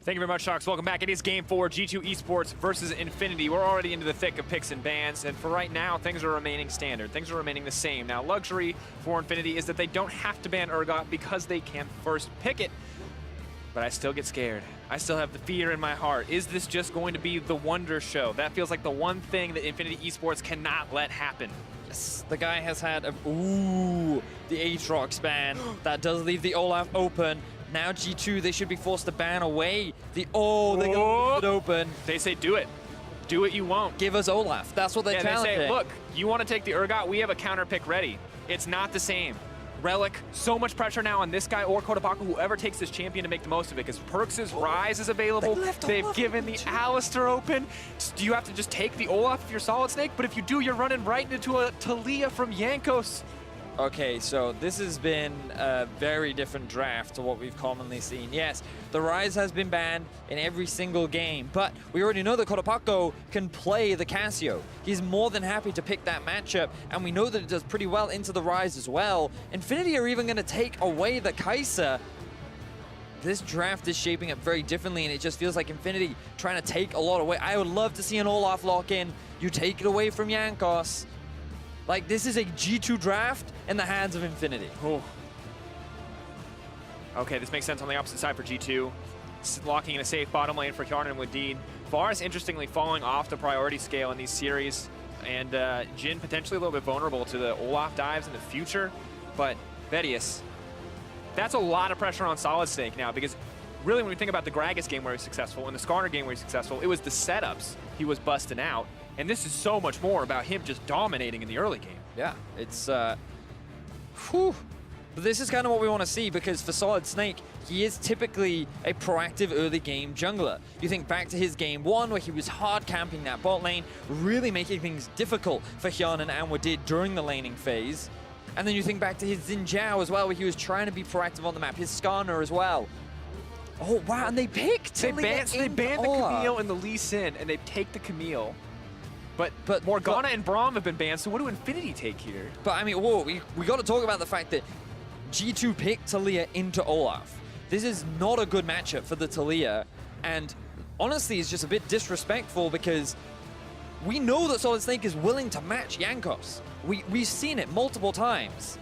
Thank you very much, Sharks. Welcome back. It is Game 4, G2 Esports versus Infinity. We're already into the thick of picks and bans, and for right now, things are remaining standard. Things are remaining the same. Now, luxury for Infinity is that they don't have to ban Urgot because they can first pick it. But I still get scared. I still have the fear in my heart. Is this just going to be the wonder show? That feels like the one thing that Infinity Esports cannot let happen. Yes, the guy has had a... Ooh, the Aatrox ban. That does leave the Olaf open. Now G2, they should be forced to ban away the... Oh, they're going to leave it open. They say do it. Do it, you won't. Give us Olaf. That's what they're challenging. They say, look, you want to take the Urgot? We have a counter pick ready. It's not the same. Relic, so much pressure now on this guy or Kotopaku, whoever takes this champion to make the most of it, because Perks' Rise is available. They've given the Alistar open. Do you have to just take the Olaf if you're Solid Snake? But if you do, you're running right into a Taliyah from Jankos. Okay, so this has been a very different draft to what we've commonly seen. Yes, the Rise has been banned in every single game, but we already know that Kotopaku can play the Casio. He's more than happy to pick that matchup, and we know that it does pretty well into the Rise as well. Infinity are even going to take away the Kai'Sa. This draft is shaping up very differently, and it just feels like Infinity trying to take a lot away. I would love to see an Olaf lock in. You take it away from Jankos. Like, this is a G2 draft in the hands of Infinity. Oh. Okay, this makes sense on the opposite side for G2. Locking in a safe bottom lane for Kjarnan with Dean. Varus, interestingly, falling off the priority scale in these series. And Jhin potentially a little bit vulnerable to the Olaf dives in the future. But Vedius, that's a lot of pressure on Solid Snake now, because really when we think about the Gragas game where he was successful and the Skarner game where he was successful, it was the setups he was busting out. And this is so much more about him just dominating in the early game. Yeah, it's, whew. But this is kind of what we want to see, because for Solid Snake, he is typically a proactive early game jungler. You think back to his game 1, where he was hard camping that bot lane, really making things difficult for Hyun and Anwa did during the laning phase. And then you think back to his Xin Zhao as well, where he was trying to be proactive on the map, his Skarner as well. Oh, wow, and they picked They banned the Camille and the Lee Sin, and they take the Camille. But Morgana and Braum have been banned, so what do Infinity take here? But I mean, whoa, we got to talk about the fact that G2 picked Taliyah into Olaf. This is not a good matchup for the Taliyah, and honestly, it's just a bit disrespectful, because we know that Solid Snake is willing to match Jankos. We've seen it multiple times,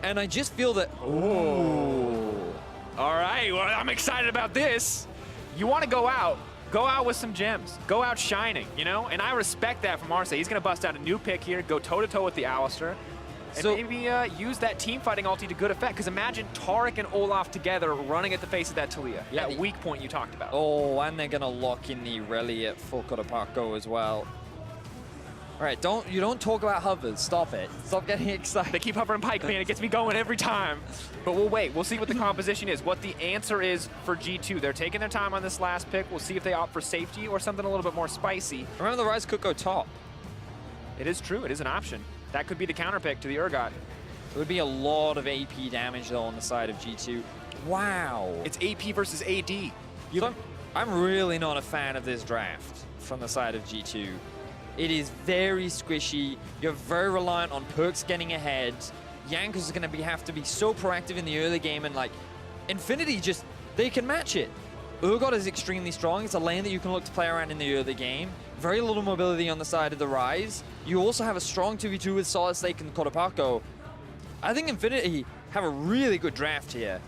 and I just feel that... Ooh. All right, well, I'm excited about this. You want to go out with some gems. Go out shining, you know? And I respect that from Arce. He's going to bust out a new pick here, go toe-to-toe with the Alistar, and maybe use that team fighting ulti to good effect. Because imagine Taric and Olaf together running at the face of that Taliyah, that weak point you talked about. Oh, and they're going to lock in the Reliant for Kotopaku as well. All right, you don't talk about hovers. Stop it. Stop getting excited. They keep hovering Pike, man. It gets me going every time. But we'll wait. We'll see what the composition is, what the answer is for G2. They're taking their time on this last pick. We'll see if they opt for safety or something a little bit more spicy. Remember, the Rise could go top. It is true. It is an option. That could be the counter pick to the Urgot. It would be a lot of AP damage, though, on the side of G2. Wow. It's AP versus AD. So I'm really not a fan of this draft from the side of G2. It is very squishy. You're very reliant on Perks getting ahead. Jankos is going to have to be so proactive in the early game, and like Infinity just, they can match it. Urgot is extremely strong. It's a lane that you can look to play around in the early game. Very little mobility on the side of the Rise. You also have a strong 2v2 with Solid Snake and Kotopaku. I think Infinity have a really good draft here.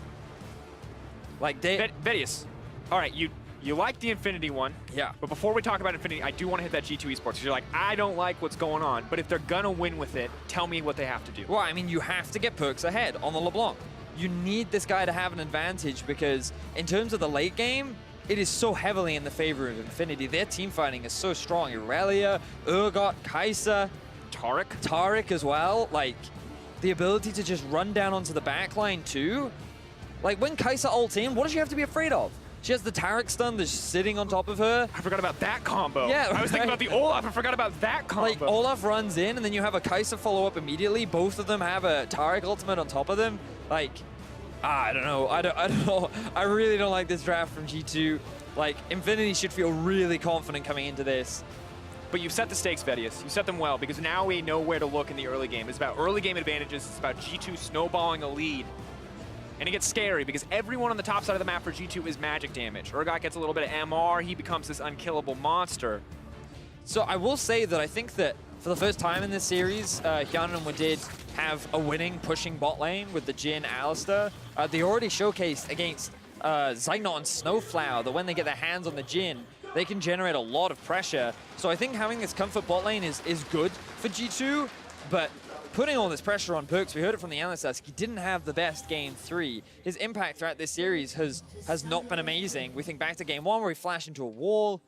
Like they... Vedius, all right, you like the Infinity one. Yeah. But before we talk about Infinity, I do want to hit that G2 Esports, because you're like, I don't like what's going on, but if they're going to win with it, tell me what they have to do. Well, I mean, you have to get Perks ahead on the LeBlanc. You need this guy to have an advantage, because in terms of the late game, it is so heavily in the favor of Infinity. Their team fighting is so strong. Irelia, Urgot, Kai'Sa, Taric as well. Like, the ability to just run down onto the backline too. Like, when Kai'Sa ults in, what does she have to be afraid of? She has the Taric stun that's sitting on top of her. I forgot about that combo. Yeah, I was thinking about the Olaf. I forgot about that combo. Like, Olaf runs in, and then you have a Kai'Sa follow up immediately. Both of them have a Taric ultimate on top of them. Like, I don't know. I don't know. I really don't like this draft from G2. Like, Infinity should feel really confident coming into this. But you've set the stakes, Vedius. You set them well, because now we know where to look in the early game. It's about early game advantages. It's about G2 snowballing a lead. And it gets scary because everyone on the top side of the map for G2 is magic damage. Urgot gets a little bit of MR, he becomes this unkillable monster. So I will say that I think that for the first time in this series, Hyun and Wadid have a winning pushing bot lane with the Jhin Alistar. They already showcased against Zygnot and Snowflower that when they get their hands on the Jhin, they can generate a lot of pressure. So I think having this comfort bot lane is good for G2, but putting all this pressure on Perkz, we heard it from the analyst desk, he didn't have the best game 3. His impact throughout this series has not been amazing. We think back to game 1 where he flashed into a wall,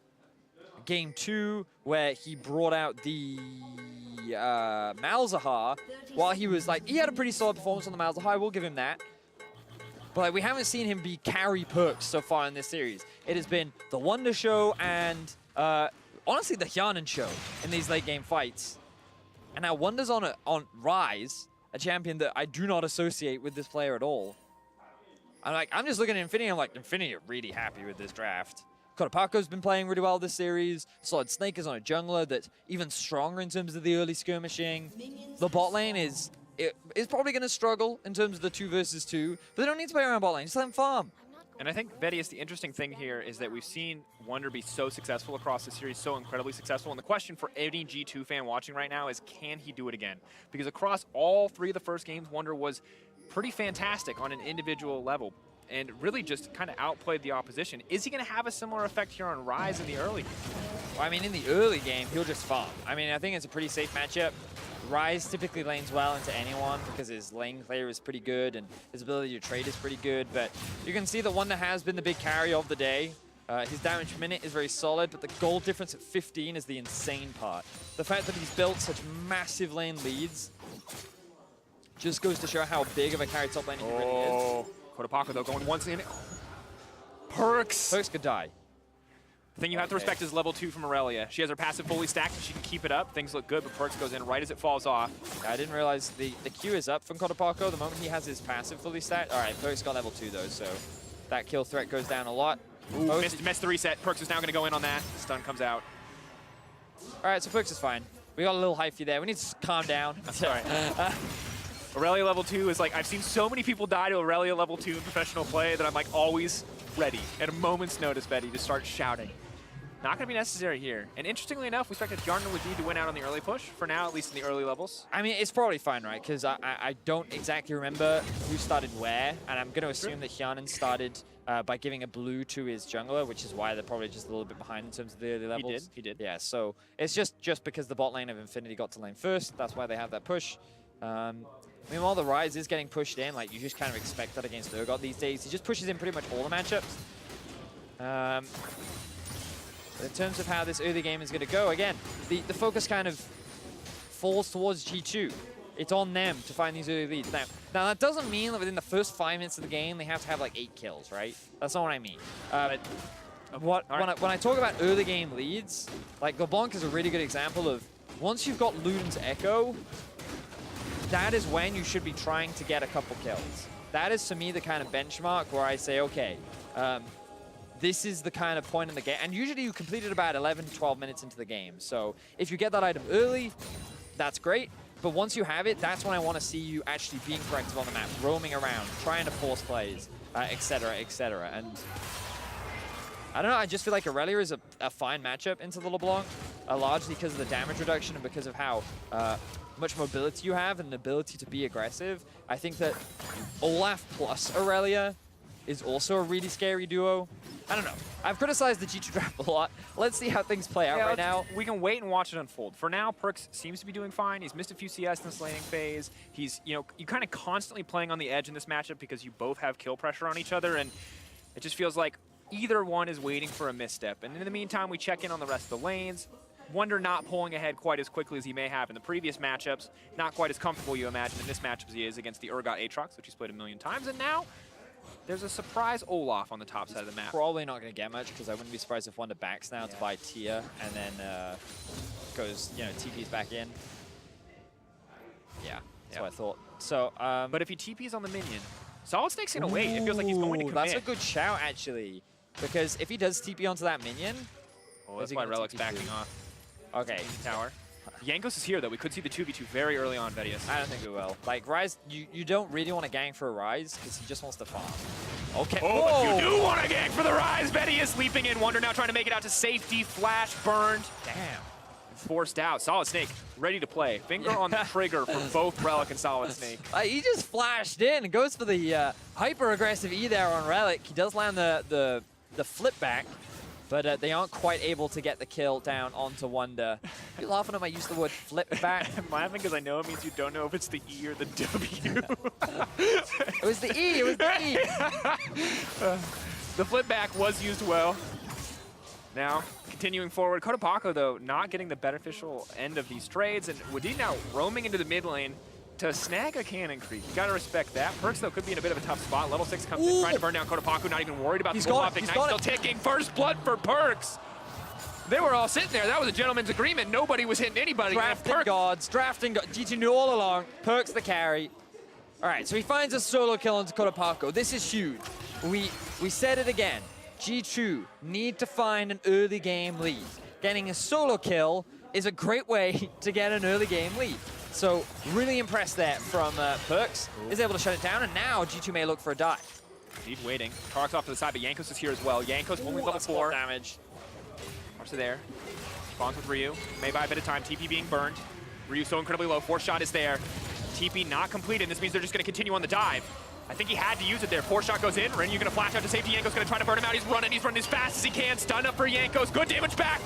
game 2 where he brought out the Malzahar while he was like, he had a pretty solid performance on the Malzahar, we'll give him that. But like, we haven't seen him be carry Perkz so far in this series. It has been the Wonder Show and honestly the Hyanan Show in these late game fights. And now Wonder's on Rise, a champion that I do not associate with this player at all. I'm just looking at Infinity, I'm like, Infinity are really happy with this draft. Kotopako's been playing really well this series. Solid Snake is on a jungler that's even stronger in terms of the early skirmishing. The bot lane is probably going to struggle in terms of the 2 versus 2, but they don't need to play around bot lane, just let them farm. And I think, Vedius, the interesting thing here is that we've seen Wonder be so successful across the series, so incredibly successful. And the question for any G2 fan watching right now is, can he do it again? Because across all 3 of the first games, Wonder was pretty fantastic on an individual level and really just kind of outplayed the opposition. Is he going to have a similar effect here on Rise in the early game? Well, I mean, in the early game, he'll just farm. I mean, I think it's a pretty safe matchup. Rise typically lanes well into anyone because his lane clear is pretty good and his ability to trade is pretty good, but you can see that Wonder has been the big carry of the day. His damage per minute is very solid, but the gold difference at 15 is the insane part. The fact that he's built such massive lane leads just goes to show how big of a carry top lane he really is. Kotopako, though, going once in. Perkz could die. The thing you have to respect is level 2 from Aurelia. She has her passive fully stacked, and she can keep it up. Things look good, but Perkz goes in right as it falls off. I didn't realize the Q is up from Kotopako the moment he has his passive fully stacked. All right, Perkz got level 2, though, so that kill threat goes down a lot. Ooh, missed the reset. Perkz is now going to go in on that. Stun comes out. All right, so Perkz is fine. We got a little hyphy there. We need to calm down. Sorry. Aurelia level 2 is like, I've seen so many people die to Aurelia level 2 in professional play that I'm like always ready at a moment's notice, Betty, to start shouting. Not going to be necessary here. And interestingly enough, we expected Yarn and Wadid to win out on the early push, for now, at least in the early levels. I mean, it's probably fine, right? Because I don't exactly remember who started where, and I'm going to assume that Hyanan started by giving a blue to his jungler, which is why they're probably just a little bit behind in terms of the early levels. He did. Yeah, so it's just because the bot lane of Infinity got to lane first, that's why they have that push. Meanwhile, the Rise is getting pushed in, like you just kind of expect that against Urgot these days. He just pushes in pretty much all the matchups. But in terms of how this early game is going to go, again, the focus kind of falls towards G2. It's on them to find these early leads. Now that doesn't mean that within the first 5 minutes of the game, they have to have like 8 kills, right? That's not what I mean. When I talk about early game leads, like LeBlanc is a really good example of once you've got Luden's Echo, that is when you should be trying to get a couple kills. That is, to me, the kind of benchmark where I say, okay, this is the kind of point in the game. And usually you complete it about 11 to 12 minutes into the game. So if you get that item early, that's great. But once you have it, that's when I want to see you actually being proactive on the map, roaming around, trying to force plays, etc., etc. And I don't know, I just feel like Aurelia is a fine matchup into the LeBlanc, largely because of the damage reduction and because of how much mobility you have and the ability to be aggressive. I think that Olaf plus Aurelia is also a really scary duo. I don't know. I've criticized the G2 draft a lot. Let's see how things play out right now. We can wait and watch it unfold. For now, Perkz seems to be doing fine. He's missed a few CS in this laning phase. He's, you're kind of constantly playing on the edge in this matchup because you both have kill pressure on each other, and it just feels like either one is waiting for a misstep. And in the meantime, we check in on the rest of the lanes. Wonder not pulling ahead quite as quickly as he may have in the previous matchups. Not quite as comfortable, you imagine, in this matchup as he is against the Urgot Aatrox, which he's played a million times. And now, there's a surprise Olaf on the top side of the map. Probably not going to get much, because I wouldn't be surprised if Wonder backs now to buy Tia, and then goes, TP's back in. Yeah, that's what I thought. So, but if he TP's on the minion, Solid Snake's going to wait. It feels like he's going to commit. That's a good shout, actually. Because if he does TP onto that minion... Oh, that's why Relic's backing off. Okay. Tower. Jankos is here, though. We could see the 2v2 very early on, Vedius. I don't think we will. Like, Ryze, you don't really want to gank for a Ryze because he just wants to farm. Okay. Oh, but you do want to gank for the Rise. Vedius leaping in. Wonder now trying to make it out to safety. Flash burned. Damn. Forced out. Solid Snake ready to play. Finger on the trigger for both Relic and Solid Snake. He just flashed in and goes for the hyper-aggressive E there on Relic. He does land the flip back, but they aren't quite able to get the kill down onto Wonder. You laughing at my use of the word flip back? I'm laughing because I know it means you don't know if it's the E or the W. It was the E. It was the E. The flip back was used well. Now, continuing forward, Kotopako, though, not getting the beneficial end of these trades, and Wadid now roaming into the mid lane to snag a Cannon Creep. You gotta respect that. Perks, though, could be in a bit of a tough spot. Level 6 comes in, trying to burn down Kotopako, not even worried about the pull-off. Ignite still ticking. First blood for Perks. They were all sitting there. That was a gentleman's agreement. Nobody was hitting anybody. Drafting gods. G2 knew all along. Perks the carry. All right, so he finds a solo kill onto Kotopako. This is huge. We said it again. G2 need to find an early game lead. Getting a solo kill is a great way to get an early game lead. So really impressed there from Perks. Is able to shut it down, and now G2 may look for a dive. Indeed waiting. Tark's off to the side, but Jankos is here as well. Jankos only level 4. Damage. Arsa there. Spawns with Ryu. May buy a bit of time. TP being burned. Ryu so incredibly low. 4 shot is there. TP not completed. This means they're just going to continue on the dive. I think he had to use it there. 4 shot goes in. Ryu going to flash out to safety. Jankos going to try to burn him out. He's running as fast as he can. Stun up for Jankos. Good damage back.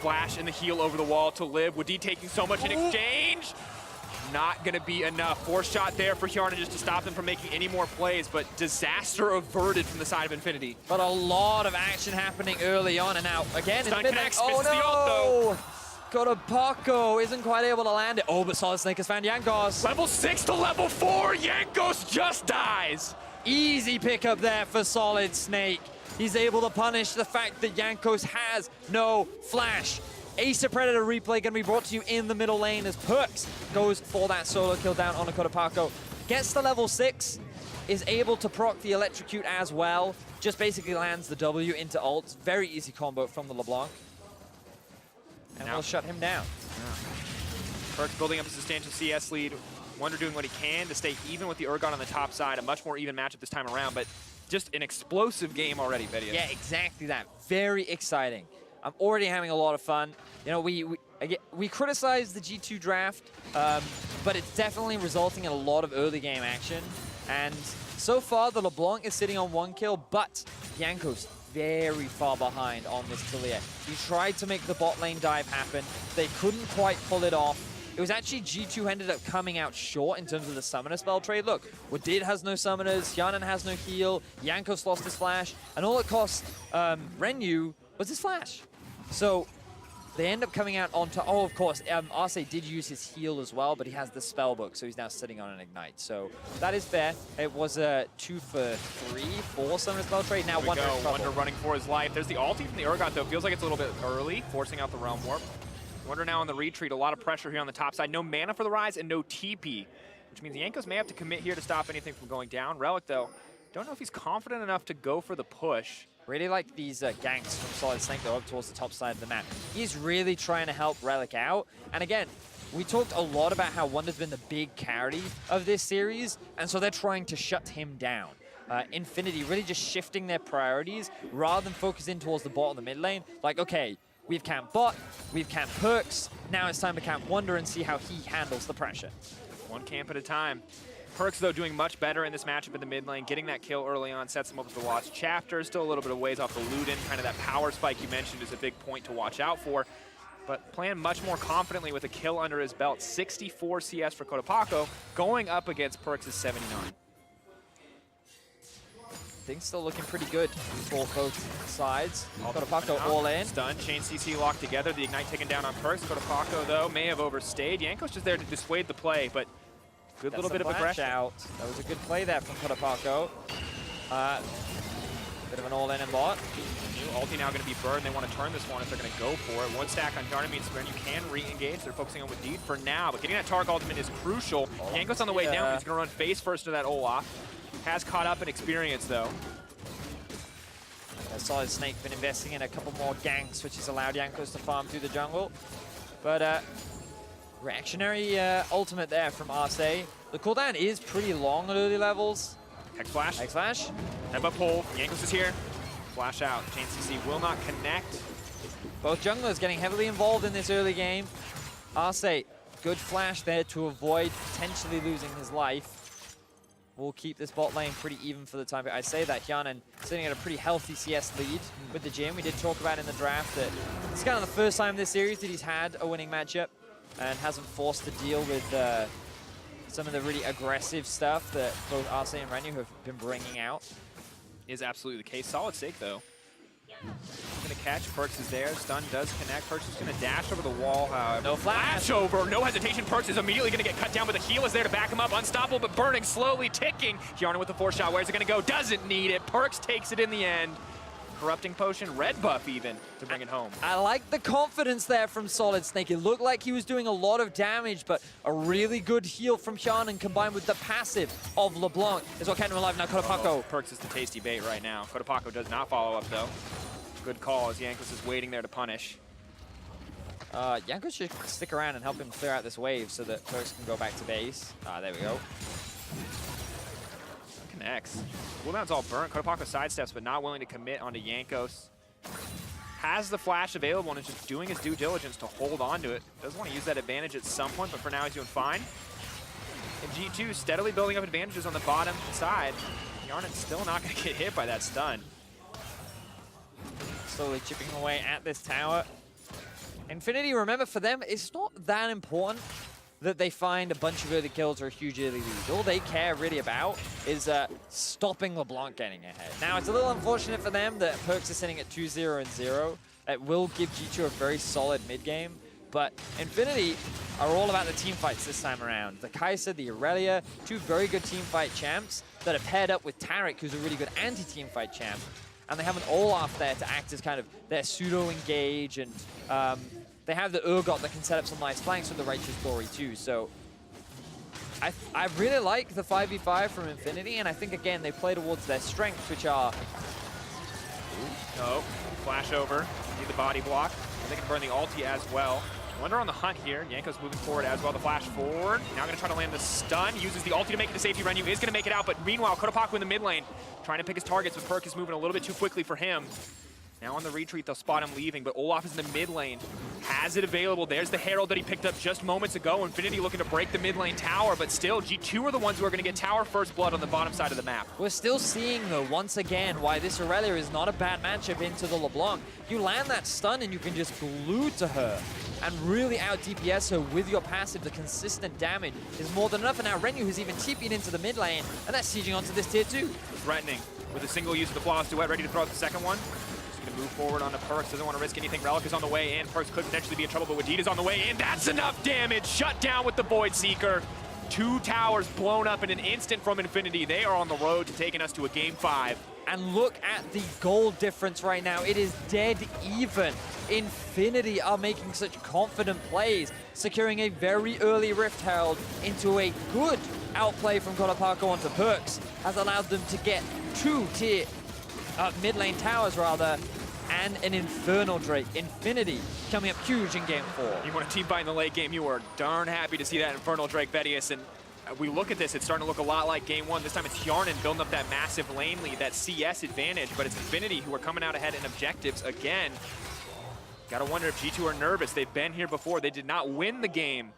Flash and the heal over the wall to live. Wadid taking so much in exchange. Not going to be enough. 4 shot there for Hjarnan just to stop them from making any more plays, but disaster averted from the side of Infinity. But a lot of action happening early on, and now again Stun in the connects, oh misses the ult, though. Kotopako isn't quite able to land it. Oh, but Solid Snake has found Jankos. Level 6 to level 4. Jankos just dies. Easy pickup there for Solid Snake. He's able to punish the fact that Jankos has no flash. Ace of Predator replay going to be brought to you in the middle lane as Perks goes for that solo kill down on Kotopako. Gets to level 6, is able to proc the electrocute as well. Just basically lands the W into ult. Very easy combo from the LeBlanc. And we'll shut him down. Perks building up a substantial CS lead. Wonder doing what he can to stay even with the Urgot on the top side. A much more even matchup this time around, but just an explosive game already, Vedius. Yeah, exactly that. Very exciting. I'm already having a lot of fun. You know, we criticize the G2 draft, but it's definitely resulting in a lot of early game action. And so far, the LeBlanc is sitting on 1 kill, but Jankos very far behind on this Talia. He tried to make the bot lane dive happen. They couldn't quite pull it off. It was actually G2 who ended up coming out short in terms of the summoner spell trade. Look, Wadid has no summoners, Hjarnan has no heal, Jankos lost his flash, and all it cost Renu was his flash. So they end up coming out onto, oh, of course, Arce did use his heal as well, but he has the spell book, so he's now sitting on an ignite. So that is fair. It was a 2 for 3 for summoner spell trade. Now Wonder in trouble. Wonder running for his life. There's the ulti from the Urgot, though. Feels like it's a little bit early, forcing out the Realm Warp. Wonder now on the retreat. A lot of pressure here on the top side. No mana for the Rise and no TP, which means Jankos may have to commit here to stop anything from going down. Relic, though, don't know if he's confident enough to go for the push. Really like these ganks from Solid Snake, though, up towards the top side of the map. He's really trying to help Relic out. And again, we talked a lot about how Wonder's been the big carry of this series, and so they're trying to shut him down. Infinity really just shifting their priorities rather than focusing towards the bot on the mid lane. Like, okay, we've camped bot, we've camped Perks, now it's time to camp Wonder and see how he handles the pressure. 1 camp at a time. Perks, though, doing much better in this matchup in the mid lane. Getting that kill early on sets him up with the Lost Chapter. Still a little bit of ways off the Luden. Kind of that power spike you mentioned is a big point to watch out for. But playing much more confidently with a kill under his belt. 64 CS for Kotopako, going up against Perks' 79. Things still looking pretty good for both sides. Kotopako all in. Stun, chain CC locked together. The Ignite taken down on Perks. Kotopako, though, may have overstayed. Jankos just there to dissuade the play, but good little bit of aggression. Out. That was a good play there from Kotopako. Bit of an all-in and bot. New ulti now going to be burned. They want to turn this one if they're going to go for it. 1 stack on Hjarnan means you can re-engage. They're focusing on Wadid for now, but getting that Tark ultimate is crucial. Jankos on the way down. He's going to run face first to that Olaf. Has caught up in experience, though. Solid Snake been investing in a couple more ganks, which has allowed Jankos to farm through the jungle. But Reactionary ultimate there from Arce. The cooldown is pretty long at early levels. Hex Flash. Hex Flash. Headbutt pull. Jankos is here. Flash out. Chain CC will not connect. Both junglers getting heavily involved in this early game. Arce, good flash there to avoid potentially losing his life. We'll keep this bot lane pretty even for the time being. I say that Hyanan sitting at a pretty healthy CS lead with the Jhin. We did talk about in the draft that it's kind of the first time this series that he's had a winning matchup and hasn't forced to deal with some of the really aggressive stuff that both Arce and Renu have been bringing out. Is absolutely the case. Solid stake, though. Gonna catch. Perks is there. Stun does connect. Perks is gonna dash over the wall, however. No flash. Over. No hesitation. Perks is immediately gonna get cut down, but the heal is there to back him up. Unstoppable, but burning, slowly ticking. Hjarnan with the 4-shot. Where's it gonna go? Doesn't need it. Perks takes it in the end. Corrupting Potion, red buff even, to bring it home. I like the confidence there from Solid Snake. It looked like he was doing a lot of damage, but a really good heal from Hjarnan combined with the passive of LeBlanc is what kept him alive. Now Kotopako. Perks is the tasty bait right now. Kotopako does not follow up, though. Good call as Jankos is waiting there to punish. Jankos should stick around and help him clear out this wave so that Perks can go back to base. There we go. Connects. Cooldown's all burnt. Kotopako sidesteps, but not willing to commit onto Jankos. Has the flash available and is just doing his due diligence to hold on to it. Does want to use that advantage at some point, but for now he's doing fine. And G2 steadily building up advantages on the bottom side. Hjarnan's still not going to get hit by that stun. Slowly chipping away at this tower. Infinity, remember, for them, it's not that important that they find a bunch of early kills or a huge early lead. All they care really about is stopping LeBlanc getting ahead. Now, it's a little unfortunate for them that Perks is sitting at 2-0 and 0. It will give G2 a very solid mid-game, but Infinity are all about the team fights this time around. The Kai'Sa, the Irelia, two very good team fight champs that are paired up with Taric, who's a really good anti-team fight champ. And they have an Olaf there to act as kind of their pseudo-engage, and they have the Urgot that can set up some nice flanks with the Righteous Glory too. So I really like the 5v5 from Infinity, and I think, again, they play towards their strengths, which are... Oh, flash over. Need the body block. And they can burn the ulti as well. Wonder on the hunt here. Jankos moving forward as well. The flash forward. Now going to try to land the stun. Uses the ulti to make it to safety. Renu is going to make it out, but meanwhile, Kotopako in the mid lane trying to pick his targets, but Perk is moving a little bit too quickly for him. Now on the retreat, they'll spot him leaving, but Olaf is in the mid lane. Has it available. There's the Herald that he picked up just moments ago. Infinity looking to break the mid lane tower, but still, G2 are the ones who are going to get tower first blood on the bottom side of the map. We're still seeing, though, once again, why this Irelia is not a bad matchup into the LeBlanc. You land that stun and you can just glue to her and really out DPS her with your passive. The consistent damage is more than enough, and now Renu has even TP'd into the mid lane, and that's sieging onto this tier 2. Threatening with a single use of the Flawless Duet, ready to throw out the second one. Move forward onto Perks, doesn't want to risk anything. Relic is on the way in. Perks could potentially be in trouble, but Wadid is on the way in. That's enough damage. Shut down with the Void Seeker. 2 towers blown up in an instant from Infinity. They are on the road to taking us to a game 5. And look at the goal difference right now. It is dead even. Infinity are making such confident plays, securing a very early Rift Herald into a good outplay from Kotopako onto Perks, has allowed them to get 2 mid lane towers rather, and an Infernal Drake. Infinity coming up huge in game 4. You want a team fight in the late game, you are darn happy to see that Infernal Drake, Vedius, and we look at this, it's starting to look a lot like game 1. This time it's Hjarnan building up that massive lane lead, that CS advantage, but it's Infinity who are coming out ahead in objectives again. Gotta wonder if G2 are nervous. They've been here before. They did not win the game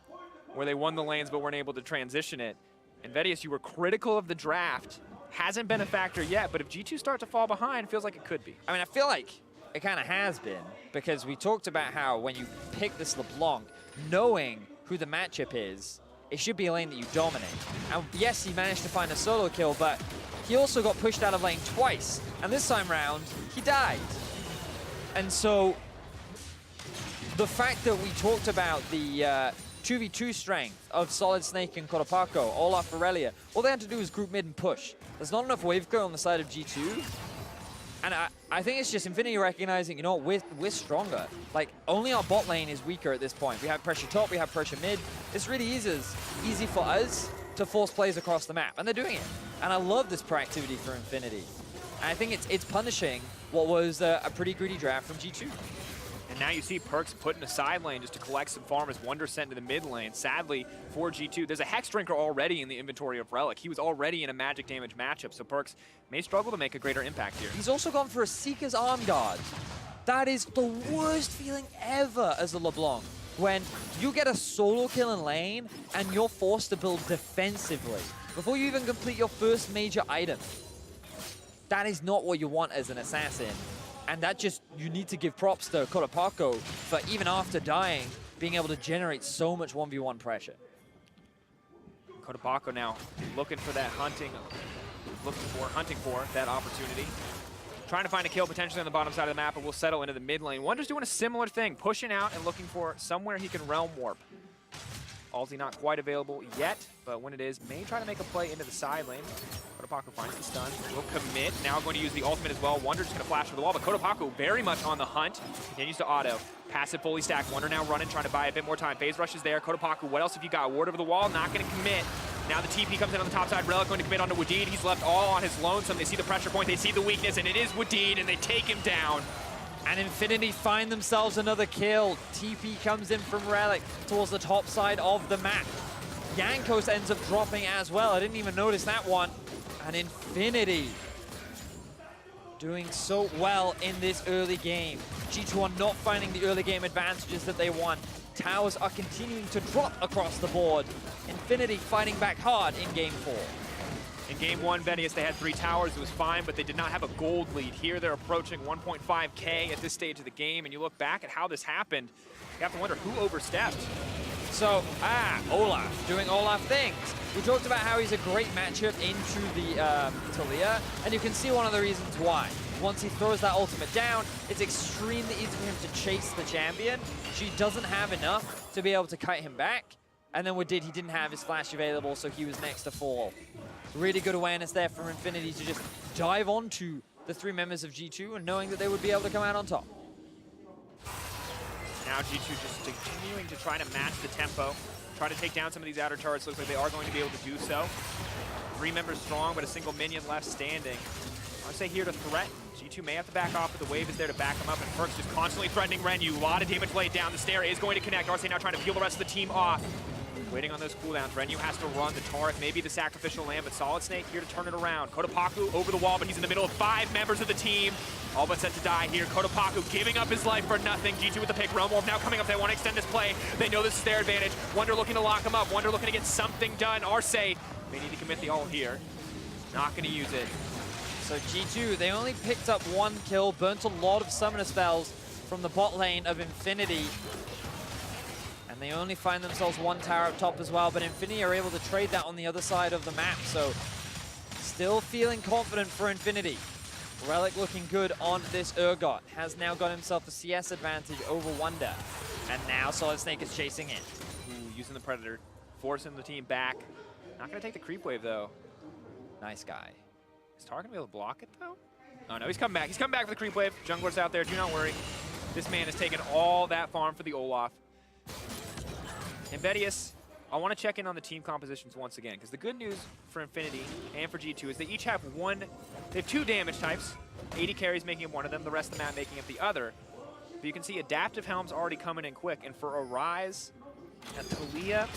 where they won the lanes but weren't able to transition it. And Vedius, you were critical of the draft. Hasn't been a factor yet, but if G2 start to fall behind, it feels like it could be. I mean, I feel like it kind of has been, because we talked about how when you pick this LeBlanc, knowing who the matchup is, it should be a lane that you dominate. And yes, he managed to find a solo kill, but he also got pushed out of lane twice. And this time round, he died. And so the fact that we talked about the 2v2 strength of Solid Snake and Kotopako, Olaf Irelia, all they had to do was group mid and push. There's not enough wave clear on the side of G2. And I think it's just Infinity recognizing, you know what, we're stronger. Like, only our bot lane is weaker at this point. We have pressure top, we have pressure mid. It's really easy for us to force plays across the map, and they're doing it. And I love this proactivity for Infinity. And I think it's punishing what was a pretty greedy draft from G2. And And now you see Perks put in the side lane just to collect some farmers. Wonder sent to the mid lane. Sadly, for G2, there's a Hex Drinker already in the inventory of Relic. He was already in a magic damage matchup, so Perks may struggle to make a greater impact here. He's also gone for a Seeker's Arm Guard. That is the worst feeling ever as a LeBlanc, when you get a solo kill in lane and you're forced to build defensively before you even complete your first major item. That is not what you want as an assassin. And that just, you need to give props to Kodapako for, even after dying, being able to generate so much 1v1 pressure. Kodapako now looking for that hunting for that opportunity. Trying to find a kill potentially on the bottom side of the map, but will settle into the mid lane. Wonder's doing a similar thing, pushing out and looking for somewhere he can realm warp. Ulti not quite available yet, but when it is, may try to make a play into the side lane. Kodapako finds the stun, will commit, now going to use the ultimate as well. Wonder just going to flash over the wall, but Kodapako very much on the hunt, continues to auto. Passive fully stacked, Wonder now running, trying to buy a bit more time. Phase rush is there, Kodapako, what else have you got? Ward over the wall, not going to commit. Now the TP comes in on the top side, Relic going to commit onto Wadid. He's left all on his lonesome. They see the pressure point, they see the weakness, and it is Wadid, and they take him down. And Infinity find themselves another kill. TP comes in from Relic towards the top side of the map. Yankos ends up dropping as well. I didn't even notice that one. And Infinity doing so well in this early game. G2 are not finding the early game advantages that they want. Towers are continuing to drop across the board. Infinity fighting back hard in game 4. In game 1, Venius, they had 3 towers. It was fine, but they did not have a gold lead. Here, they're approaching 1.5K at this stage of the game, and you look back at how this happened, you have to wonder who overstepped. So, Olaf, doing Olaf things. We talked about how he's a great matchup into the Talia, and you can see one of the reasons why. Once he throws that ultimate down, it's extremely easy for him to chase the champion. She doesn't have enough to be able to kite him back. And then he didn't have his flash available, so he was next to fall. Really good awareness there from Infinity to just dive onto the 3 members of G2 and knowing that they would be able to come out on top. Now G2 just continuing to try to match the tempo, try to take down some of these outer turrets. Looks like they are going to be able to do so. 3 members strong, but a single minion left standing. I would say here to threaten. G2 may have to back off, but the wave is there to back him up, and Perks just constantly threatening Renyu. A lot of damage laid down. The stair is going to connect. Arce now trying to peel the rest of the team off. Waiting on those cooldowns. Renyu has to run the Taurik, maybe the sacrificial lamb, but Solid Snake here to turn it around. Kodapako over the wall, but he's in the middle of 5 members of the team. All but set to die here. Kodapako giving up his life for nothing. G2 with the pick. Realm Warp now coming up. They want to extend this play. They know this is their advantage. Wonder looking to lock him up. Wonder looking to get something done. Arce may need to commit the ult here. Not going to use it. So G2, they only picked up 1 kill, burnt a lot of summoner spells from the bot lane of Infinity. And they only find themselves 1 tower up top as well, but Infinity are able to trade that on the other side of the map, so still feeling confident for Infinity. Relic looking good on this Urgot, has now got himself a CS advantage over Wonder. And now Solid Snake is chasing in. Ooh, using the Predator, forcing the team back. Not going to take the creep wave, though. Nice guy. Is Tar going to be able to block it, though? Oh, no, he's coming back. He's coming back for the creep wave. Jungler's out there, do not worry. This man has taken all that farm for the Olaf. And Vedius, I want to check in on the team compositions once again, because the good news for Infinity and for G2 is they each have they have 2 damage types, 80 carries making up one of them, the rest of the map making up the other. But you can see Adaptive Helm's already coming in quick, and for Arise, and Talia,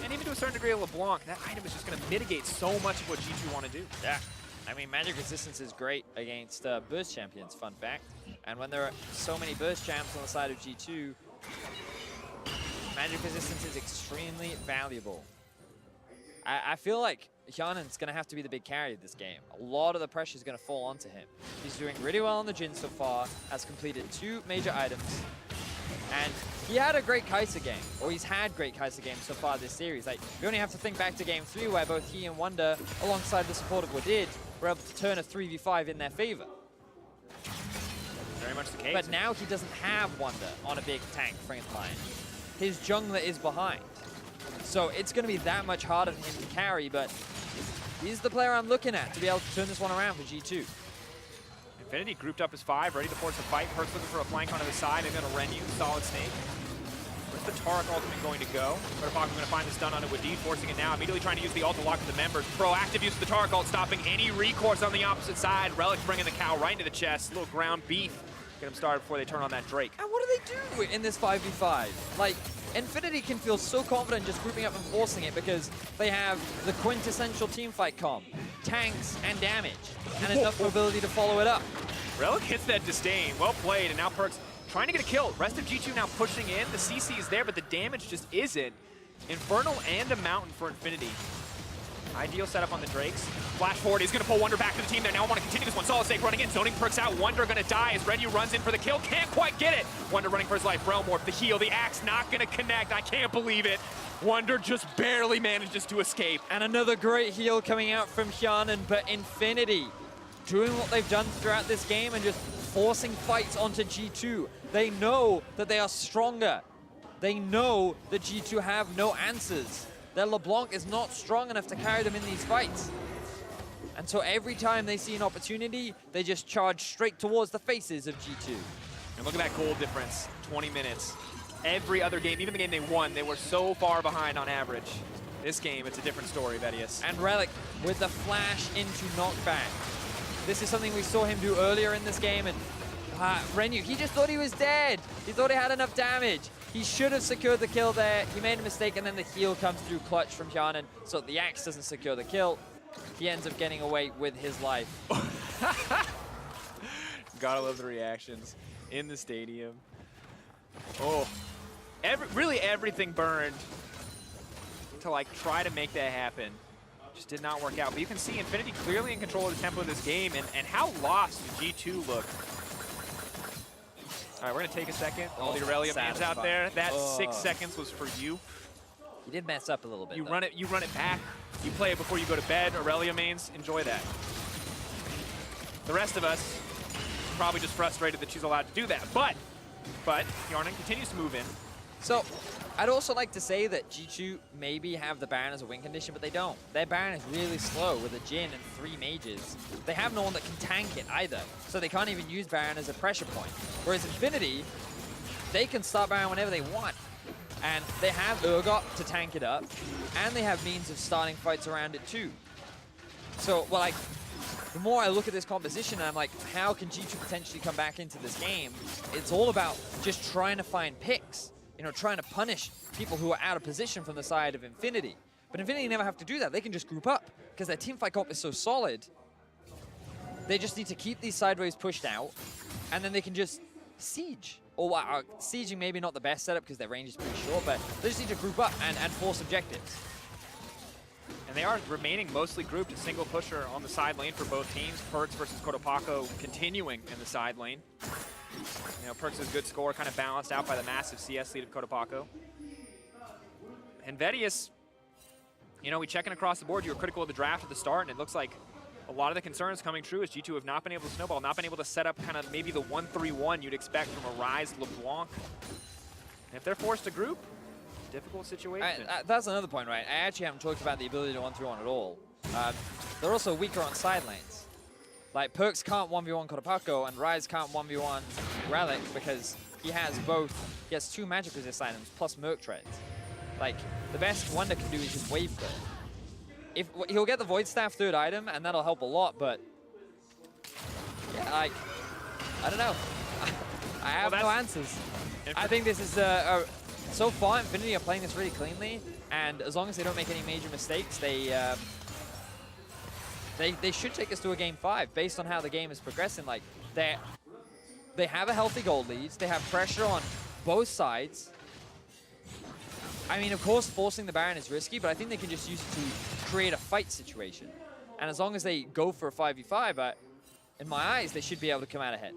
and even to a certain degree LeBlanc, that item is just going to mitigate so much of what G2 want to do. Yeah, I mean, magic resistance is great against burst champions, fun fact. And when there are so many burst champs on the side of G2, magic resistance is extremely valuable. I feel like Hyanen's going to have to be the big carry of this game. A lot of the pressure is going to fall onto him. He's doing really well on the Jhin so far, has completed 2 major items. And he had a great Kai'Sa game, or he's had great Kai'Sa games so far this series. Like, we only have to think back to game 3 where both he and Wonder, alongside the support of Wadid, were able to turn a 3v5 in their favor. Very much the case. But now he doesn't have Wonder on a big tank front line. His jungler is behind. So it's going to be that much harder for him to carry, but he's the player I'm looking at to be able to turn this one around for G2. Infinity grouped up as 5, ready to force a fight. Perks looking for a flank onto the side. They're going to Renyu, Solid Snake. Where's the Taurik ultimate going to go? Kodapako going to find the stun onto Wadid, forcing it now. Immediately trying to use the ult to lock the members. Proactive use of the Taurik ult, stopping any recourse on the opposite side. Relic bringing the cow right into the chest. A little ground beef Get them started before they turn on that Drake. And what do they do in this 5v5? Like, Infinity can feel so confident just grouping up and forcing it because they have the quintessential teamfight comp, tanks and damage, and enough mobility to follow it up. Relic hits that disdain. Well played, and now Perkz trying to get a kill. Rest of G2 now pushing in. The CC is there, but the damage just isn't. Infernal and a Mountain for Infinity. Ideal setup on the Drakes. Flash forward, he's gonna pull Wonder back to the team there. Now I want to continue this one. Solid Snake running in, zoning Perkz out. Wonder gonna die as Redu runs in for the kill. Can't quite get it. Wonder running for his life. Realmorph, the heal, the axe not gonna connect. I can't believe it. Wonder just barely manages to escape. And another great heal coming out from Hyanan, but Infinity doing what they've done throughout this game and just forcing fights onto G2. They know that they are stronger. They know that G2 have no answers. Their LeBlanc is not strong enough to carry them in these fights. And so every time they see an opportunity, they just charge straight towards the faces of G2. And look at that goal difference, 20 minutes. Every other game, even the game they won, they were so far behind on average. This game, it's a different story, Vedius. And Relic with the flash into knockback. This is something we saw him do earlier in this game, and Renu, he just thought he was dead. He thought he had enough damage. He should have secured the kill there. He made a mistake, and then the heal comes through clutch from Hyanan, so the axe doesn't secure the kill. He ends up getting away with his life. Gotta love the reactions in the stadium. Oh, really everything burned to like try to make that happen. Just did not work out. But you can see Infinity clearly in control of the tempo of this game, and how lost G2 look. All right, we're gonna take a second. All the Aurelia fans out there, that 6 seconds was for you. He did mess up a little bit. You run it back. You play it before you go to bed. Aurelia mains, enjoy that. The rest of us probably just frustrated that she's allowed to do that. But Hyanan continues to move in. So I'd also like to say that G2 maybe have the Baron as a win condition, but they don't. Their Baron is really slow with a Jhin and 3 mages. They have no one that can tank it either, so they can't even use Baron as a pressure point. Whereas Infinity, they can start Baron whenever they want. And they have Urgot to tank it up, and they have means of starting fights around it too. So, well, like, the more I look at this composition, I'm like, how can G2 potentially come back into this game? It's all about just trying to find picks. You know, trying to punish people who are out of position from the side of Infinity. But Infinity never have to do that. They can just group up because their teamfight comp is so solid. They just need to keep these sideways pushed out, and then they can just siege. Or sieging maybe not the best setup because their range is pretty short, but they just need to group up and force objectives. And they are remaining mostly grouped, a single pusher on the side lane for both teams. Perkz versus Cotopaco continuing in the side lane. You know, Perkz' good score kind of balanced out by the massive CS lead of Cotopaco. And Vedius, you know, we checking across the board. You were critical of the draft at the start, and it looks like a lot of the concerns coming true is G2 have not been able to snowball, not been able to set up kind of maybe the 1-3-1 you'd expect from a Ryze LeBlanc. And if they're forced to group, difficult situation. That's another point, right? I actually haven't talked about the ability to 1-3-1 at all. They're also weaker on side lanes. Like, Perkz can't 1v1 Cotopaco, and Ryze can't 1v1 Relic because he has both. He has 2 magic resist items plus Merc Treads. Like, the best Wonder can do is just wave clear. If he'll get the Void Staff 3rd item, and that'll help a lot, but yeah, like, I don't know. I have no answers. I think this is so far Infinity are playing this really cleanly, and as long as they don't make any major mistakes, they should take us to a game 5 based on how the game is progressing. Like, they have a healthy gold lead. They have pressure on both sides. I mean, of course, forcing the Baron is risky, but I think they can just use it to create a fight situation. And as long as they go for a 5v5, in my eyes, they should be able to come out ahead.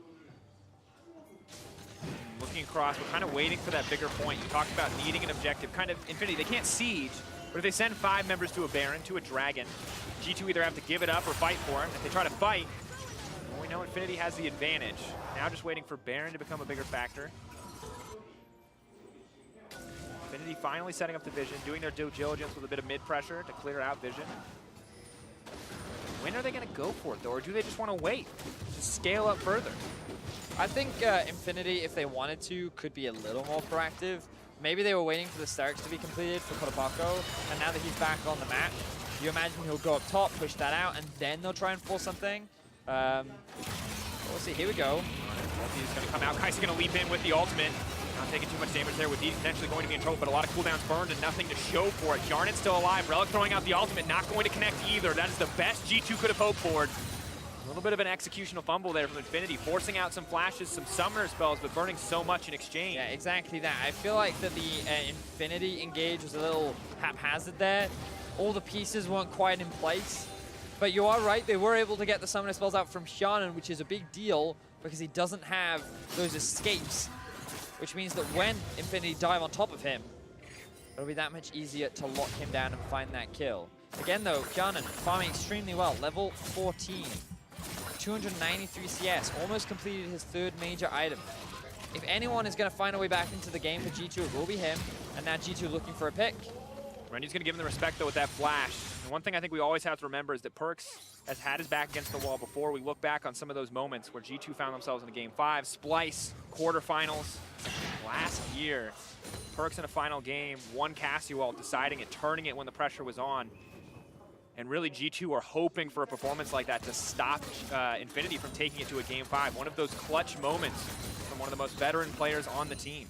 Looking across, we're kind of waiting for that bigger point. You talked about needing an objective. Kind of, Infinity, they can't siege, but if they send 5 members to a Baron, to a Dragon, G2 either have to give it up or fight for it. If they try to fight, well, we know Infinity has the advantage. Now just waiting for Baron to become a bigger factor. Infinity finally setting up the vision, doing their due diligence with a bit of mid-pressure to clear out vision. When are they going to go for it, though, or do they just want to wait to scale up further? I think Infinity, if they wanted to, could be a little more proactive. Maybe they were waiting for the Starks to be completed for Cotopaco, and now that he's back on the map, you imagine he'll go up top, push that out, and then they'll try and force something. We'll see. Here we go. Ulti is going to come out. Kai's going to leap in with the ultimate. Not taking too much damage there. Would potentially going to be in trouble, but a lot of cooldowns burned and nothing to show for it. Jarnet's still alive. Relic throwing out the ultimate, not going to connect either. That is the best G2 could have hoped for. A little bit of an executional fumble there from Infinity, forcing out some flashes, some summoner spells, but burning so much in exchange. Yeah, exactly that. I feel like that the Infinity engage was a little haphazard there. All the pieces weren't quite in place. But you are right, they were able to get the summoner spells out from Hjarnan, which is a big deal because he doesn't have those escapes. Which means that when Infinity dive on top of him, it'll be that much easier to lock him down and find that kill. Again though, Hjarnan farming extremely well, level 14. 293 CS, almost completed his third major item. If anyone is going to find a way back into the game for G2, it will be him. And now G2 looking for a pick. Rennie's going to give him the respect, though, with that flash. And one thing I think we always have to remember is that Perkz has had his back against the wall before. We look back on some of those moments where G2 found themselves in a Game 5, Splice, quarterfinals. Last year, Perkz in a final game, won Cassio, deciding it, turning it when the pressure was on. And really, G2 are hoping for a performance like that to stop Infinity from taking it to a Game 5. One of those clutch moments from one of the most veteran players on the team.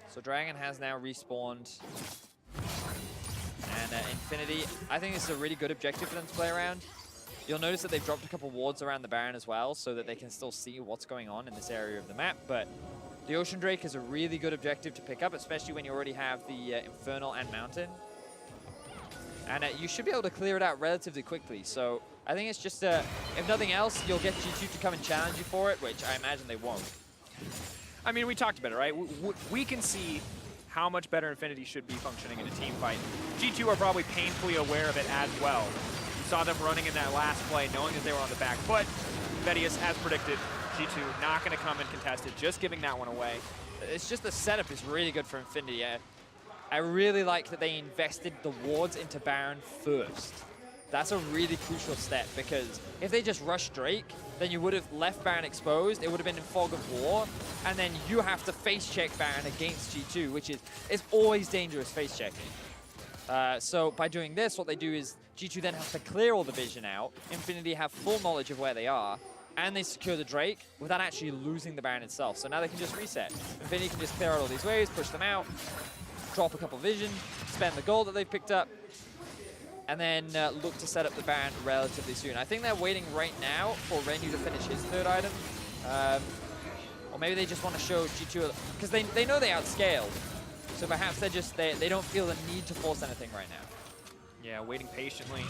So Dragon has now respawned. And Infinity, I think this is a really good objective for them to play around. You'll notice that they've dropped a couple wards around the Baron as well, so that they can still see what's going on in this area of the map. But the Ocean Drake is a really good objective to pick up, especially when you already have the Infernal and Mountain. And you should be able to clear it out relatively quickly. So I think it's just, if nothing else, you'll get G2 to come and challenge you for it, which I imagine they won't. I mean, we talked about it, right? We can see how much better Infinity should be functioning in a team fight. G2 are probably painfully aware of it as well. You saw them running in that last play, knowing that they were on the back foot. Vedius, as predicted, G2 not going to come and contest it, just giving that one away. It's just the setup is really good for Infinity. I really like that they invested the wards into Baron first. That's a really crucial step, because if they just rushed Drake, then you would have left Baron exposed, it would have been in fog of war, and then you have to face check Baron against G2, which is always dangerous face checking. So by doing this, what they do is G2 then has to clear all the vision out, Infinity have full knowledge of where they are, and they secure the Drake without actually losing the Baron itself. So now they can just reset. Infinity can just clear out all these waves, push them out, drop a couple vision, spend the gold that they've picked up, and then look to set up the Baron relatively soon. I think they're waiting right now for Renu to finish his third item. Or maybe they just want to show G2, because they know they outscaled. So perhaps they don't feel the need to force anything right now. Yeah, waiting patiently.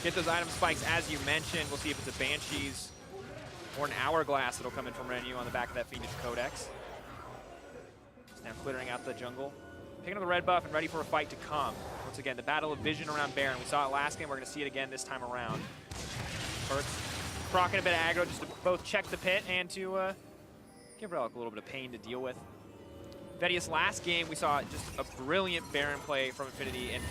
Get those item spikes, as you mentioned. We'll see if it's a Banshees or an Hourglass that'll come in from Renu on the back of that Fiendish Codex. Just now clearing out the jungle. Picking up the red buff and ready for a fight to come. Once again, the battle of vision around Baron. We saw it last game. We're going to see it again this time around. Perkz procking a bit of aggro just to both check the pit and to give Relic a little bit of pain to deal with. Vedius, last game, we saw just a brilliant Baron play from Infinity, and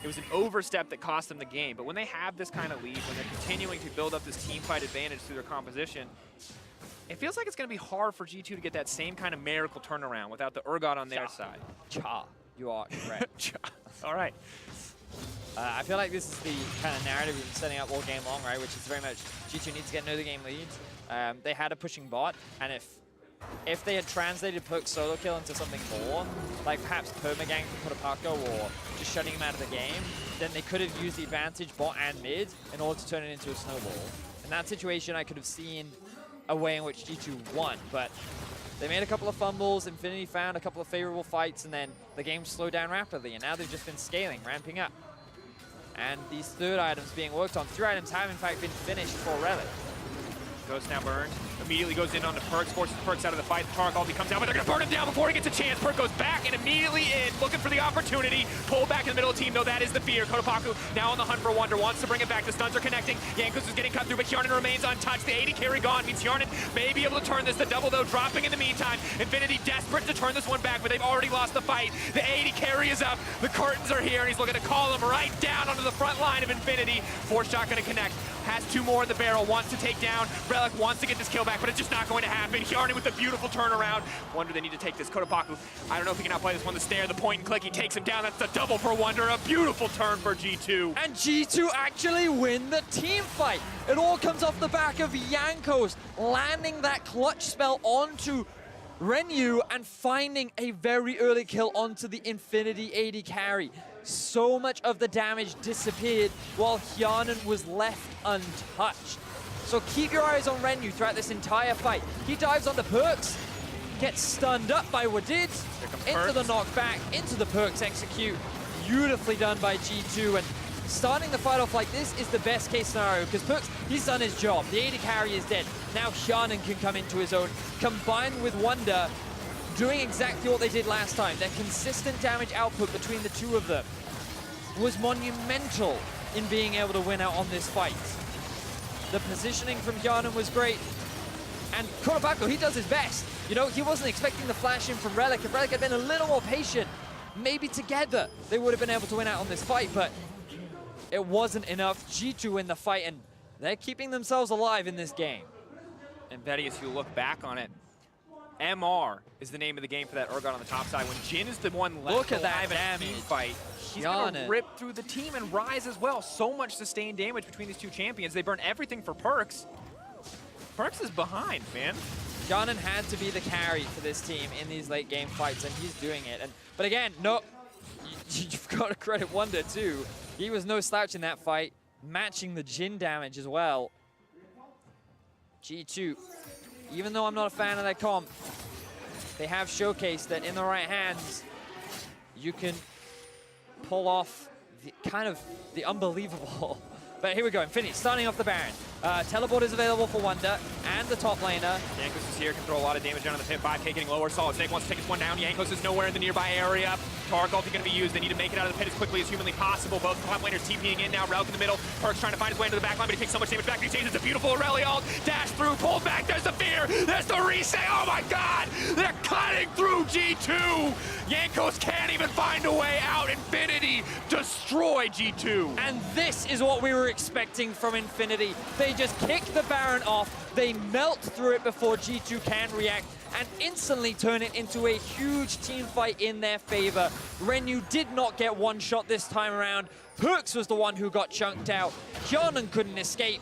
it was an overstep that cost them the game. But when they have this kind of lead, when they're continuing to build up this team fight advantage through their composition, it feels like it's going to be hard for G2 to get that same kind of miracle turnaround without the Urgot on their side. Cha. You are correct. All right. I feel like this is the kind of narrative we've been setting up all game long, right? Which is very much G2 needs to get another game lead. They had a pushing bot, and if they had translated Perkz solo kill into something more, like perhaps permagang for Kotopako or just shutting him out of the game, then they could have used the advantage bot and mid in order to turn it into a snowball. In that situation, I could have seen a way in which G2 won, but they made a couple of fumbles, Infinity found a couple of favorable fights, and then the game slowed down rapidly, and now they've just been scaling, ramping up. And these third items being worked on, 3 items have in fact been finished for Relic. Ghost now burned. Immediately goes in onto Perkz, forces Perkz out of the fight. The Tark ulti comes out, but they're going to burn him down before he gets a chance. Perkz goes back and immediately in, looking for the opportunity. Pull back in the middle of the team, though that is the fear. Kotopako now on the hunt for Wonder, wants to bring it back. The stuns are connecting. Jankos is getting cut through, but Hjarnan remains untouched. The 80 carry gone means Hjarnan may be able to turn this. The double, though, dropping in the meantime. Infinity desperate to turn this one back, but they've already lost the fight. The 80 carry is up. The curtains are here, and he's looking to call him right down onto the front line of Infinity. Force shot going to connect. Has 2 more in the barrel, wants to take down Relic. Relic wants to get this kill back, but it's just not going to happen. Hjarnan with a beautiful turnaround. Wonder they need to take this. Kotopaku, I don't know if he can outplay this one. The snare, the point and click, he takes him down. That's the double for Wonder. A beautiful turn for G2. And G2 actually win the team fight. It all comes off the back of Jankos landing that clutch spell onto Renyu and finding a very early kill onto the Infinity AD carry. So much of the damage disappeared while Hjarnan was left untouched. So keep your eyes on Renyu throughout this entire fight. He dives on the Perks, gets stunned up by Wadid, into the knockback, into the Perks execute. Beautifully done by G2, and starting the fight off like this is the best case scenario because Perks, he's done his job. The AD carry is dead. Now Hjarnan can come into his own, combined with Wonder, doing exactly what they did last time. Their consistent damage output between the two of them was monumental in being able to win out on this fight. The positioning from Hjarnan was great. And Kotopaku, he does his best. You know, he wasn't expecting the flash in from Relic. If Relic had been a little more patient, maybe together they would have been able to win out on this fight, but it wasn't enough. G2 win the fight, and they're keeping themselves alive in this game. And Betty, as you look back on it, MR is the name of the game for that Urgot on the top side. When Jin is the one left Look at that alive in a damage. team fight, he's gonna rip through the team and rise as well. So much sustained damage between these two champions. They burn everything for Perks. Perks is behind, man. Hjarnan had to be the carry for this team in these late game fights, and he's doing it. But again, no, you've got to credit Wonder too. He was no slouch in that fight, matching the Jin damage as well. G2, even though I'm not a fan of their comp, they have showcased that in the right hands, you can pull off the unbelievable. But here we go, Infinity starting off the Baron. Teleport is available for Wonder and the top laner. Jankos is here, can throw a lot of damage down on the pit. 5k getting lower. Solid Snake wants to take this one down. Jankos is nowhere in the nearby area. Tark ulti going to be used. They need to make it out of the pit as quickly as humanly possible. Both top laners TPing in now. Relic in the middle. Perk's trying to find his way into the back line, but he takes so much damage back. He changes a beautiful Aurelia ult. Dash through, pulled back. There's the fear. There's the reset. Oh my god! They're cutting through G2. Jankos can't even find a way out. Infinity destroy G2. And this is what we were expecting from Infinity. They just kick the Baron off, they melt through it before G2 can react, and instantly turn it into a huge team fight in their favor. Renyu did not get one shot this time around. Perks was the one who got chunked out. Hjarnan couldn't escape.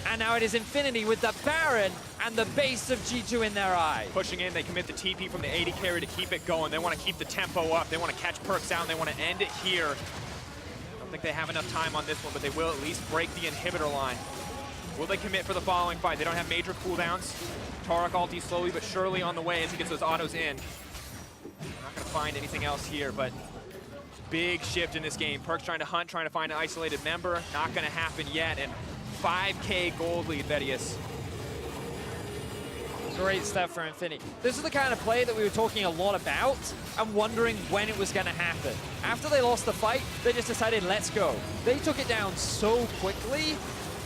And now it is Infinity with the Baron and the base of G2 in their eye. Pushing in, they commit the TP from the AD carry to keep it going. They want to keep the tempo up. They want to catch Perks out, and they want to end it here. I don't think they have enough time on this one, but they will at least break the inhibitor line. Will they commit for the following fight? They don't have major cooldowns. Tarek ulti slowly but surely on the way as he gets those autos in. Not going to find anything else here, but big shift in this game. Perks trying to hunt, trying to find an isolated member. Not going to happen yet, and 5k gold lead, Vedius. Great stuff for Infinity. This is the kind of play that we were talking a lot about and wondering when it was going to happen. After they lost the fight, they just decided, let's go. They took it down so quickly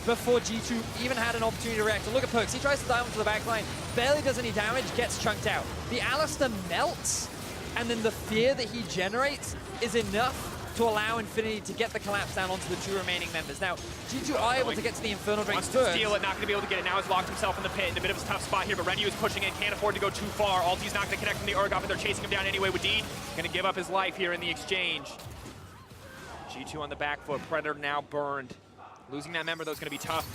before G2 even had an opportunity to react. So look at Perks. He tries to dive onto the backline, barely does any damage, gets chunked out. The Alistar melts, and then the fear that he generates is enough to allow Infinity to get the collapse down onto the two remaining members. Now, G2 are able to get to the Infernal Drake first. first. Wants to steal it, not going to be able to get it. Now he's locked himself in the pit in a bit of a tough spot here, but Renyu is pushing in, can't afford to go too far. Ulti's not going to connect from the Urgot, but they're chasing him down anyway. Wadid going to give up his life here in the exchange. G2 on the back foot. Predator now burned. Losing that member, though, is going to be tough.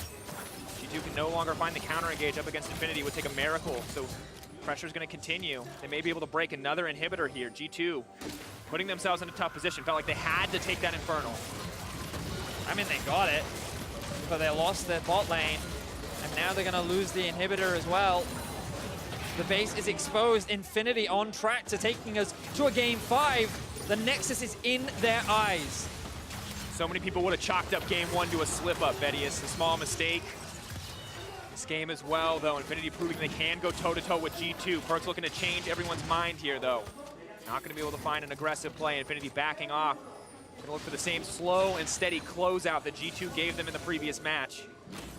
G2 can no longer find the counter engage up against Infinity. It would take a miracle, so pressure's going to continue. They may be able to break another inhibitor here. G2 putting themselves in a tough position. Felt like they had to take that Infernal. I mean, they got it, but they lost their bot lane, and now they're going to lose the inhibitor as well. The base is exposed. Infinity on track to taking us to a game 5. The Nexus is in their eyes. So many people would have chalked up game 1 to a slip-up, Vedius. A small mistake. This game as well, though. Infinity proving they can go toe-to-toe with G2. Perks looking to change everyone's mind here, though. Not going to be able to find an aggressive play. Infinity backing off. Going to look for the same slow and steady closeout that G2 gave them in the previous match.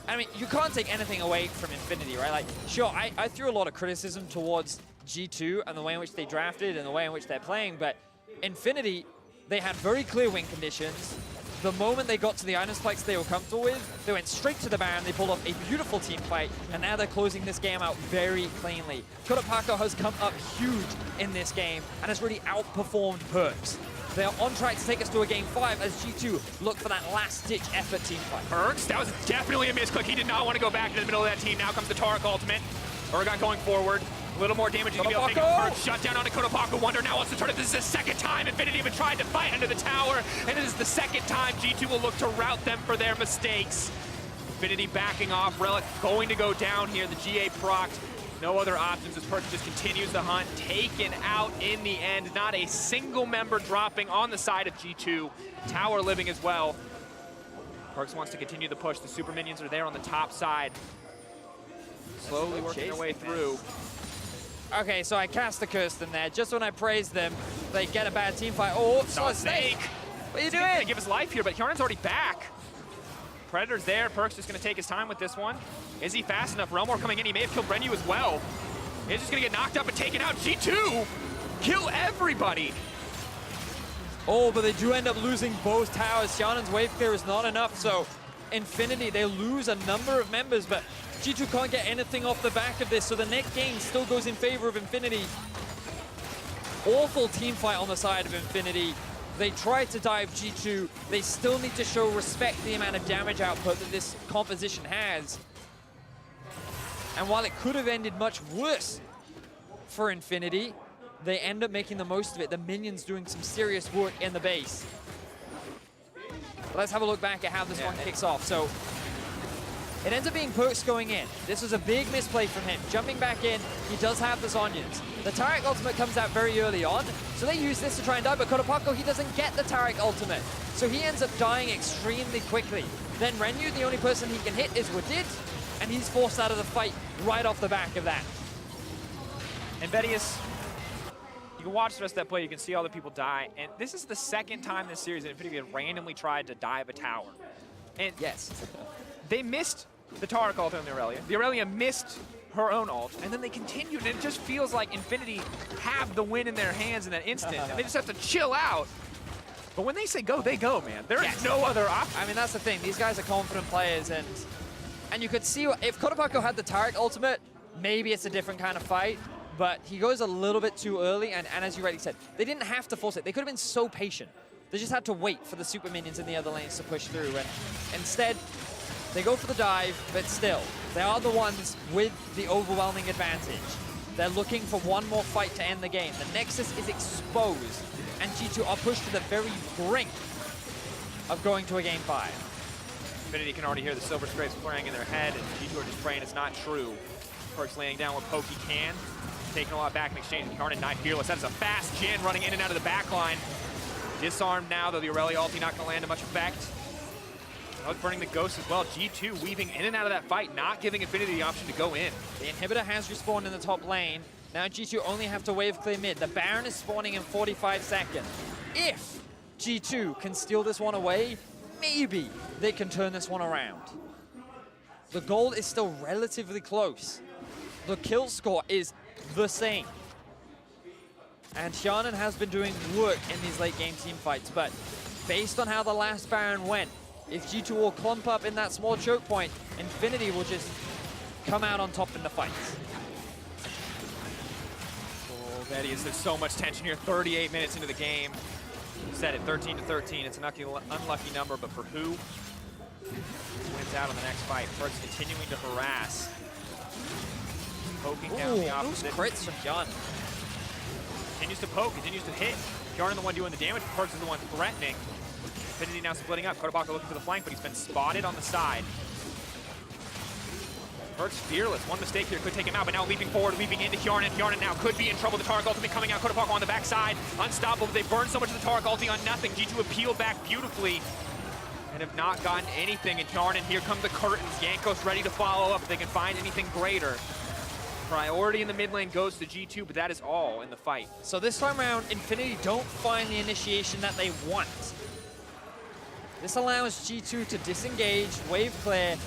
I mean, you can't take anything away from Infinity, right? Like, sure, I threw a lot of criticism towards G2 and the way in which they drafted and the way in which they're playing, but Infinity, they had very clear win conditions. the moment they got to the Ironsplex they were comfortable with, they went straight to the Baron, they pulled off a beautiful team fight, and now they're closing this game out very cleanly. Kodapako has come up huge in this game and has really outperformed Perks. They're on track to take us to a game 5 as G2 look for that last-ditch effort team fight. Perks, that was definitely a misclick. He did not want to go back into the middle of that team. Now comes the Taric ultimate. Urgot going forward. A little more damage. Perks shut down onto Kodapako. Wonder now wants to turn it. This is the second time Infinity even tried to fight under the tower. And it is the second time G2 will look to rout them for their mistakes. Infinity backing off. Relic going to go down here. The GA procced. No other options as Perks just continues the hunt. Taken out in the end. Not a single member dropping on the side of G2. Tower living as well. Perks wants to continue the push. The super minions are there on the top side. Slowly working their way through. Okay, so I cast the Kirsten there. Just when I praised them, they get a bad team fight. Oh, Saw Snake. What are you doing? He's gonna give his life here, but Hjarnen's already back. Predator's there. Perks just gonna take his time with this one. Is he fast enough? Relmore coming in. He may have killed Renyu as well. He's just gonna get knocked up and taken out. G2 kill everybody. Oh, but they do end up losing both towers. Hjarnen's wave clear is not enough, so Infinity, they lose a number of members, but G2 can't get anything off the back of this, so the net gain still goes in favor of Infinity. Awful team fight on the side of Infinity. They tried to dive G2. They still need to show respect the amount of damage output that this composition has. And while it could have ended much worse for Infinity, they end up making the most of it. The minions doing some serious work in the base. But let's have a look back at how this one kicks off. So it ends up being Perks going in. This was a big misplay from him. Jumping back in, he does have the Zhonya's. The Taric ultimate comes out very early on, so they use this to try and die, but Kodapako, he doesn't get the Taric ultimate. So he ends up dying extremely quickly. Then Renyu, the only person he can hit is Wadid, and he's forced out of the fight right off the back of that. And Vedius, you can watch the rest of that play, you can see all the people die, and this is the second time this series that Infinity had randomly tried to dive a tower. And yes, they missed the Taric ult on the Aurelia. The Aurelia missed her own ult, and then they continued, and it just feels like Infinity have the win in their hands in that instant, and they just have to chill out. But when they say go, they go, man. There is no other option. I mean, that's the thing. These guys are confident players, and you could see if Kodapako had the Taric ultimate, maybe it's a different kind of fight, but he goes a little bit too early, and as you already said, they didn't have to force it. They could have been so patient. They just had to wait for the super minions in the other lanes to push through, and instead, they go for the dive, but still, they are the ones with the overwhelming advantage. They're looking for one more fight to end the game. The Nexus is exposed, and G2 are pushed to the very brink of going to a game 5. Infinity can already hear the Silver Scrapes playing in their head, and G2 are just praying it's not true. Perks laying down what poke he can, taking a lot back in exchange. Hjarnen not fearless. That is a fast Jin running in and out of the back line. Disarmed now, though the Aurelia ulti not going to land to much effect. Burning the Ghost as well. G2 weaving in and out of that fight, not giving Infinity the option to go in. The inhibitor has respawned in the top lane. Now G2 only have to wave clear mid. The Baron is spawning in 45 seconds. If G2 can steal this one away, maybe they can turn this one around. The goal is still relatively close. The kill score is the same. And Hjarnen has been doing work in these late game team fights, but based on how the last Baron went, if G2 will clump up in that small choke point, Infinity will just come out on top in the fights. Oh, Vedius, there's so much tension here. 38 minutes into the game. You said it, 13-13. It's an unlucky number, but for who? Wins out on the next fight. Perks continuing to harass. Poking down the opposite. Those crits from Hjarnen. Continues to poke, continues to hit. Hjarnen the one doing the damage, Perks is the one threatening. Infinity now splitting up. Kodapako looking for the flank, but he's been spotted on the side. Perks fearless. One mistake here could take him out, but now leaping forward, leaping into Hjarnen. Hjarnen now could be in trouble. The Taric ultimate coming out. Kodapako on the backside. Unstoppable. They burned so much of the Taric ulti on nothing. G2 have peeled back beautifully and have not gotten anything. And Hjarnen, here come the curtains. Jankos ready to follow up if they can find anything greater. Priority in the mid lane goes to G2, but that is all in the fight. So this time around, Infinity don't find the initiation that they want. This allows G2 to disengage, wave clear,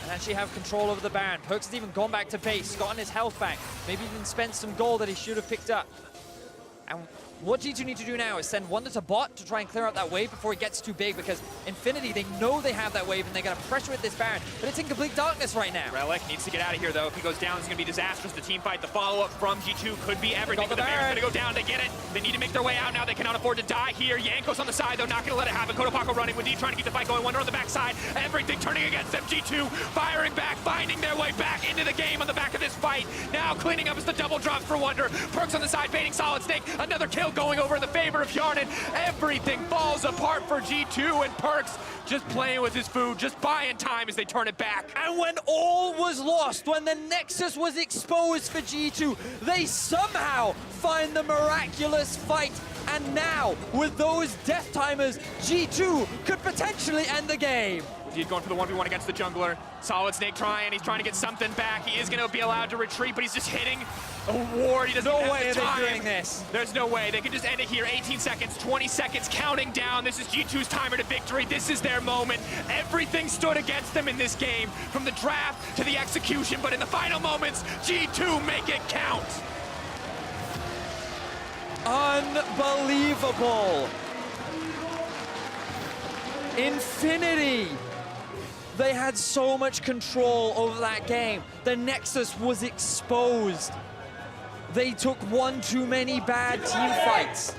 and actually have control over the Baron. Perks has even gone back to base, gotten his health back, maybe even spent some gold that he should have picked up. And what G2 need to do now is send Wonder to bot to try and clear out that wave before it gets too big, because Infinity, they know they have that wave and they're going to pressure with this Baron, but it's in complete darkness right now. Relic needs to get out of here, though. If he goes down, it's going to be disastrous. The team fight, the follow-up from G2 could be everything. But the Baron's going to go down. They get it. They need to make their way out now. They cannot afford to die here. Yanko's on the side, though, not going to let it happen. Kotopako running with D trying to keep the fight going. Wonder on the backside. Everything turning against them. G2 firing back, finding their way back into the game on the back of this fight. Now cleaning up is the double drops for Wonder. Perks on the side, baiting Solid Snake. Another kill going over in the favor of Yarnan. Everything falls apart for G2, and Perks just playing with his food, just buying time as they turn it back. And when all was lost, when the Nexus was exposed for G2, they somehow find the miraculous fight. And now, with those death timers, G2 could potentially end the game. He's going for the 1v1 against the jungler. Solid Snake trying, he's trying to get something back. He is going to be allowed to retreat, but he's just hitting a ward. He doesn't have the time. No way are they doing this. There's no way. They can just end it here. 18 seconds, 20 seconds, counting down. This is G2's timer to victory. This is their moment. Everything stood against them in this game, from the draft to the execution, but in the final moments, G2 make it count. Unbelievable. Infinity. They had so much control over that game. The Nexus was exposed. They took one too many bad team fights.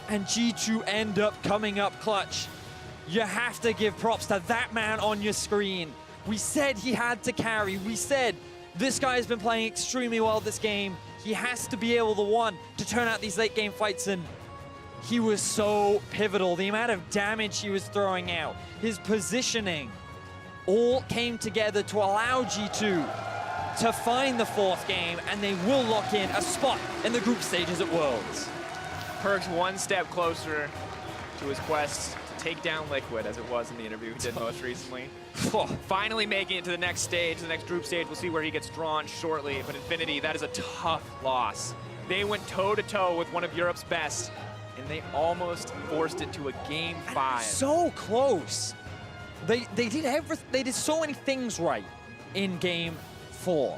And G2 end up coming up clutch. You have to give props to that man on your screen. We said he had to carry. We said this guy has been playing extremely well this game. He has to be able to turn out these late game fights, and he was so pivotal. The amount of damage he was throwing out, his positioning, all came together to allow G2 to find the fourth game, and they will lock in a spot in the group stages at Worlds. Perks one step closer to his quest to take down Liquid, as it was in the interview he did most recently. Finally making it to the next stage, the next group stage. We'll see where he gets drawn shortly, but Infinity, that is a tough loss. They went toe-to-toe with one of Europe's best, and they almost forced it to a game 5. So close. They did everything. They did so many things right in game 4.